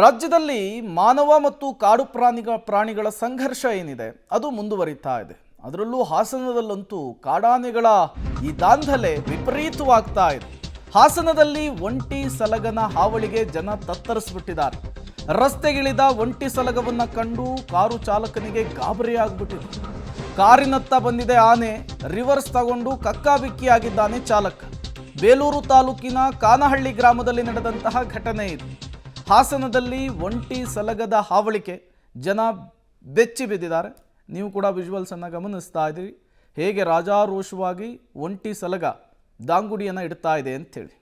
ರಾಜ್ಯದಲ್ಲಿ ಮಾನವ ಮತ್ತು ಕಾಡು ಪ್ರಾಣಿಗಳ ಸಂಘರ್ಷ ಏನಿದೆ ಅದು ಮುಂದುವರಿತಾ ಇದೆ. ಅದರಲ್ಲೂ ಹಾಸನದಲ್ಲಂತೂ ಕಾಡಾನೆಗಳ ಈ ದಾಂಧಲೆ ವಿಪರೀತವಾಗ್ತಾ ಇದೆ. ಹಾಸನದಲ್ಲಿ ಒಂಟಿ ಸಲಗನ ಹಾವಳಿಗೆ ಜನ ತತ್ತರಿಸ್ಬಿಟ್ಟಿದ್ದಾರೆ. ರಸ್ತೆಗಿಳಿದ ಒಂಟಿ ಸಲಗವನ್ನ ಕಂಡು ಕಾರು ಚಾಲಕನಿಗೆ ಗಾಬರಿ ಆಗ್ಬಿಟ್ಟಿದೆ. ಕಾರಿನತ್ತ ಬಂದಿದೆ ಆನೆ, ರಿವರ್ಸ್ ತಗೊಂಡು ಕಕ್ಕಾಬಿಕ್ಕಿಯಾಗಿದ್ದಾನೆ ಚಾಲಕ. ಬೇಲೂರು ತಾಲೂಕಿನ ಕಾನಹಳ್ಳಿ ಗ್ರಾಮದಲ್ಲಿ ನಡೆದಂತಹ ಘಟನೆ ಇದು. ಹಾಸನದಲ್ಲಿ ಒಂಟಿ ಸಲಗದ ಹಾವಳಿಕೆ ಜನ ಬೆಚ್ಚಿ ಬಿದ್ದಿದ್ದಾರೆ. ನೀವು ಕೂಡ ವಿಜುವಲ್ಸನ್ನು ಗಮನಿಸ್ತಾ ಇದ್ದೀರಿ, ಹೇಗೆ ರಾಜಾರೋಷವಾಗಿ ಒಂಟಿ ಸಲಗ ದಾಂಗುಡಿಯನ್ನು ಇಡ್ತಾ ಇದೆ ಅಂಥೇಳಿ.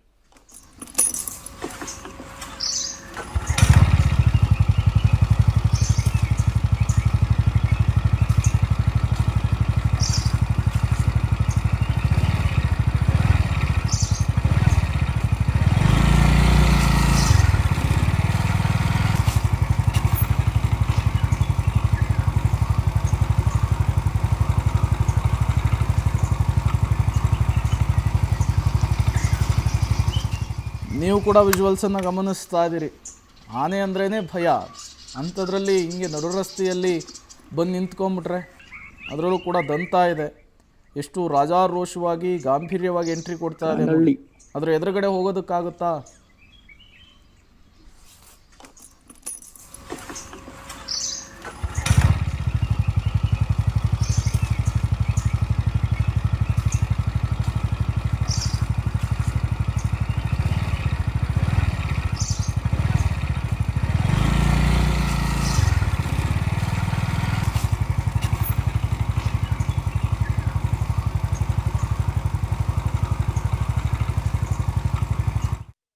ನೀವು ಕೂಡ ವಿಜುವಲ್ಸನ್ನು ಗಮನಿಸ್ತಾ ಇದ್ದೀರಿ. ಆನೆ ಅಂದ್ರೇ ಭಯ, ಅಂಥದ್ರಲ್ಲಿ ಹಿಂಗೆ ನಡು ರಸ್ತೆಯಲ್ಲಿ ಬಂದು ನಿಂತ್ಕೊಂಡ್ಬಿಟ್ರೆ, ಅದರಲ್ಲೂ ಕೂಡ ದಂತ ಇದೆ, ಎಷ್ಟು ರಾಜಾರೋಷವಾಗಿ ಗಾಂಭೀರ್ಯವಾಗಿ ಎಂಟ್ರಿ ಕೊಡ್ತಾ ಇದೆ. ಅದರ ಎದುರುಗಡೆ ಹೋಗೋದಕ್ಕಾಗುತ್ತಾ?